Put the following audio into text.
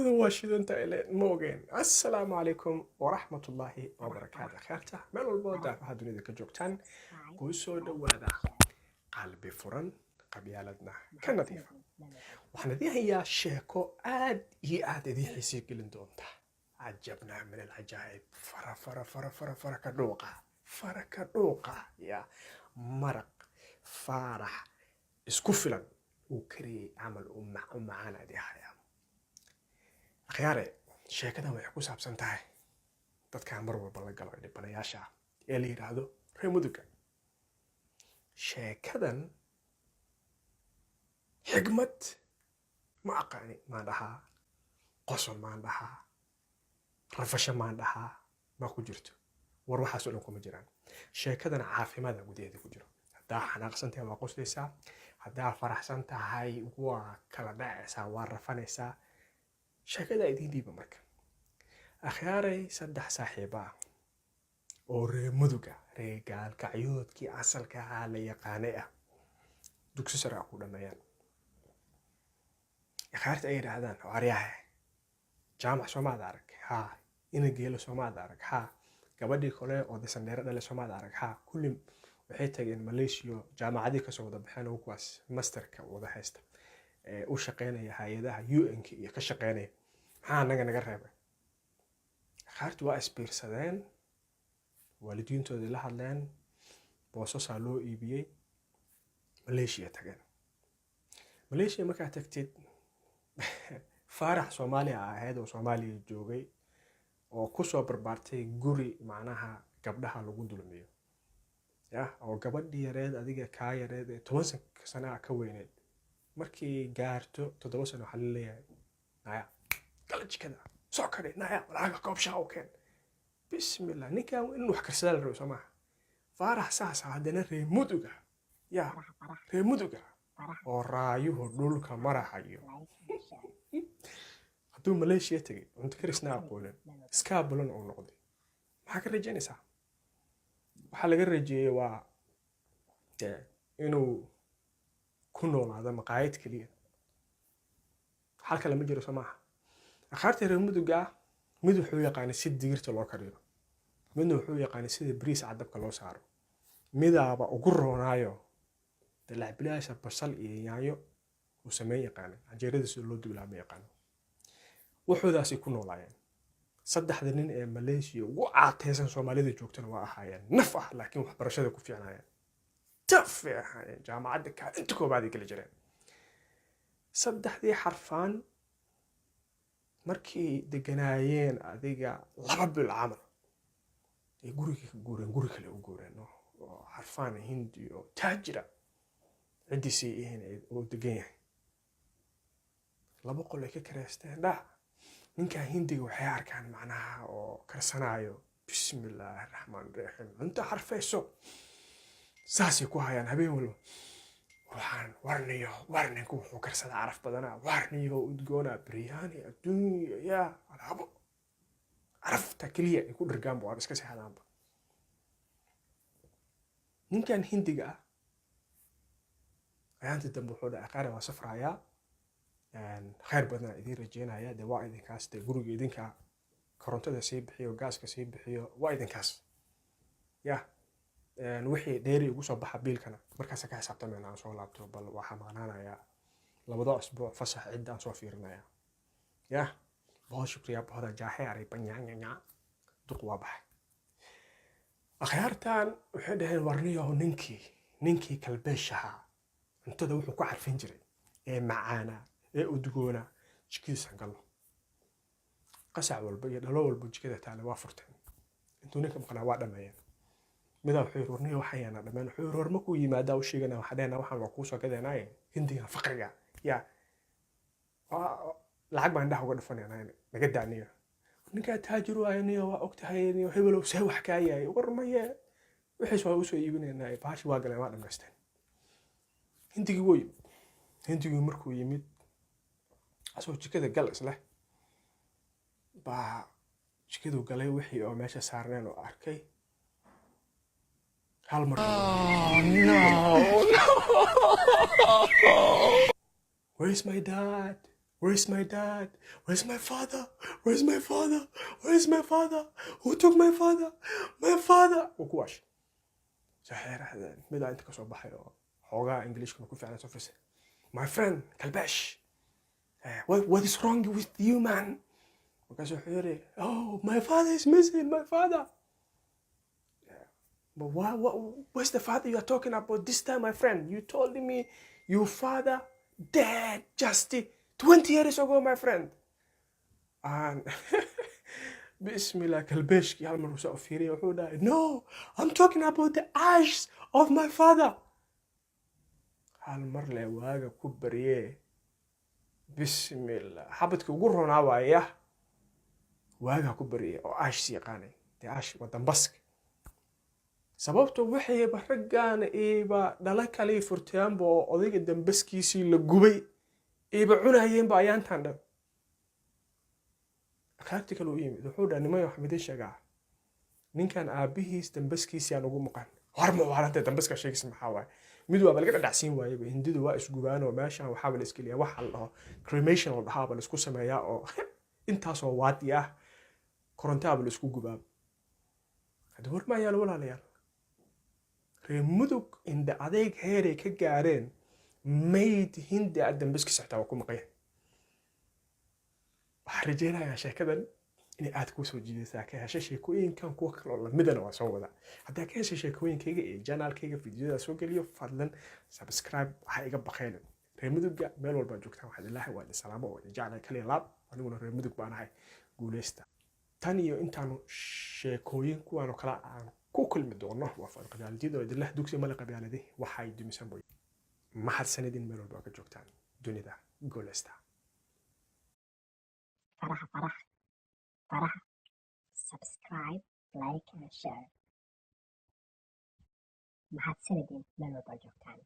واشدون تايلين موغين السلام عليكم ورحمة الله وبركاته خيرته مال والبوضة هذا دنيا كجوكتان قوسو دوادا قلبي فرن قبيالتنا كنظيفة وحنا دي هي شيكو آد دي حسي قلن دونتا عجبنا من العجائب فرا كدوقة يا مرق فارح اسكفلا وكري عمل معانا دي حياة akhyaare sheekadan waxay ku saabsan tahay dadka mar walba la galo dhibanayaasha ee la yiraahdo reer muduga sheekadan xigmad ma aqaani ma dhahaa qosol ma dhahaa rafasho ma dhahaa ma ku jirto war waxaas oo dhan kuma jiraan sheekadan caafimaad gudaheeda ku jiro hadaa xanaaqsan tahay waa qoslaysaa hadaa faraxsan tahay waa kala dhacaysaa waa rafanaysaa sheekada idin dhiiba marka akhyaaray saddex saaxiiba oo reer muduga reer gaalkacyoodkii asalka ahaa la yaqaanay ah dugsi sare ku dhameeyaan akhaarta ay yiraahdaan waaryahay jaamac Soomaad arag ha ina geelo Soomaad arag ha gabadhii kale oo Desember dhale Soomaad arag ha kulli waxay tageen Malaysia jaamacadii ka soo wada baxeen oo kuwaas masterka wada haysta u shaqeynaya hay'adaha UN-ka iyo ka shaqeynaya maxaa naga reebay akhaartu waa isbiirsadeen waalidiintooda la hadleen boosas loo iibiyay Malaysia tageen Malaysia markaa tagtid faarax Soomaaliya ahayd oo Soomaaliya joogay oo ku soo barbaartay guri macnaha gabdhaha lagu dulmiyo oo gabadhii yareed adiga ka yareed 10 sano ka weyneed markii gaarto 7 sano waxa la leeyahay naya kala jikada soo kale naya laaga koob shaah oo keen bismillah ninka in wax karsada la rabo Soomaa faarax saasa hadana reer muduga oo raayuhu dhulka marahayo haduu Malaysia tagay inta karisna aqoonan iska bulan oo noqday maxaa ka rajaynaysaa waxa laga rajeeyay waa inuu ku noolaada maqaayad kaliya halka lama jiro Soomaa akhaarta reer muduga mid wuxuu yaqaan si digirta loo kariyo midna wuxuu yaqaan sida bariis cadabka loo saaro midaaba ugu roonaayo dalacbilaasha basal iyo yaanyo uu sameey yaqaan anjeerada sida loo duulaa ma yaqaan wuxuudaasi ku noolaayeen saddexda nin ee Malaysia ugu caateysan Soomaalida joogtana waa ahaayeen naf ah laakiin wax barashada ku fiicnaayeen تفهم جامعة كا أنت كوب هذه كل جرين صدق ذي حرفان مركي دجنايين هذيك لعب العمل يقولك اللي يقولون حرفان هندي أو تاجرة عندي سي هنا ودقيه لا بقول لك كريستين لا من كان هندي وحيار كان معناها أو كرسنايو بسم الله الرحمن الرحيم أنت حرفي سو ساسي ku hayaan habeen walba waxaan warniyo wuxuu karsada araf badana warniyo udgoona biryani adduunyo ya alabo arafta kaliya ay ku dhirgaan buu iska saxadaanba ninkan hindiga ah ayaanta dambe wuxuu aqaana waa safraya khayr badan idin rajeynaya waa idinkaas guriga idinka korontada sii bixiyo gaaska sii bixiyo waa idinkaas ya wixii dheeri ugu soo baxa biilkana markaas ka xisaabtameen aan soo laabto bal waxa maqnaanaya labada usbuuc fasax cid aan soo fiirinaya baa shukriya baa jaaxay aray banyanya duq waa baxay akhyaartan waxay dhaheen warniyo ninkii kalbeeshaha intada wuxuu ku carfin jiray ee macaana ee udgoona jikadiisa galo qasac walba iyo dhalo walba jikada taale waa furteen intuu ninka maqnaa waa dhameeyeen ماذا وحير ورنيه وحيانا دمان وحير ورمكو يمادا وشيغنا وحدانا waxaan waa ku soo gadeenay hindiga faqriga ya lacag baan dhax uga dhafanayna naga daaniyo ninka taajir waayniyo waa ogtahay inuu hebel oo say wax ka yahay warmaye wixii soo soo iibinayna baashi waa galeen waa dhameysteen hindigu markuu yimid asoo jikada gal isla baa jikadu galay wixii oo meesha saarneen oo arkay Oh no! Where's my dad? Where's my dad? Where's my father? Where's my father? Where's my father? Who took my father? My father! وكواش صحيح هذا ماذا أنت كسر بحيو حوجا إنجليش كنا كوفي على سفرس my friend كلبش what is wrong with you man وكسر حيري oh my father is missing my father but where's the father you are talking about this time my friend you told me your father dead just 20 years ago my friend and بسم الله كلبشكي هالمرة وسأو فيري وحودا no I'm talking about the ashes of my father هالمرة لي واقع كبريه بسم الله حبتك وقرون عوايا واقع كبريه أو ash سيقاني دي ash ودنبسك sababto wixii raggan iiba dhala kale furtaanba oo odayga dambaskiisii la gubay iiba cunayeenba ayaantan dhan qaabti kale u yimid wuxuu dhahay nimayo xamidin shagaa ninkan aabihiis dambaskiisii aan ugu maqan horma waalanta dambaska sheegis maxaa waaye mid waa laga dhacsiin waayay hindidu waa isgubaan oo meeshan waxa la iskiliya waxa la dhaho cremation oo dhahaa la isku sameeyaa oo intaas oo waadi ah korontaaba la isku gubaa hada horma ayaa walaalayaal reemudug inda adeeg heeray ka gaareen mayd hindi dambaskiisa xitaa waa ku maqan waxaan rajeynayaa sheekadan inay aad kuu soo jiidaysaa ka hesha sheekooyinkan kuwa kale oo lamidana waa soo wada haddaa ka heshay sheekooyinkayga iyo janaalkayga fiidiyoda soo geliyo fadlan subscribe waxa iga baqayna reemudugga meel walba joogtaan waxaad ilaahay waa idin salaamo oo idin jeclay kaliya laab aniguna reemudug baan ahay guuleysta tan iyo intaanu sheekooyin kuwaan oo kale aan ku kulmi doono waa falqabyaaladii oo idinlah dugsi mala qabyaaladii waxay dumisan boy mahad sanadin meel walba ka joogtaan dunida guuleysta فرح subscribe like and share مع السندين من البرجوكان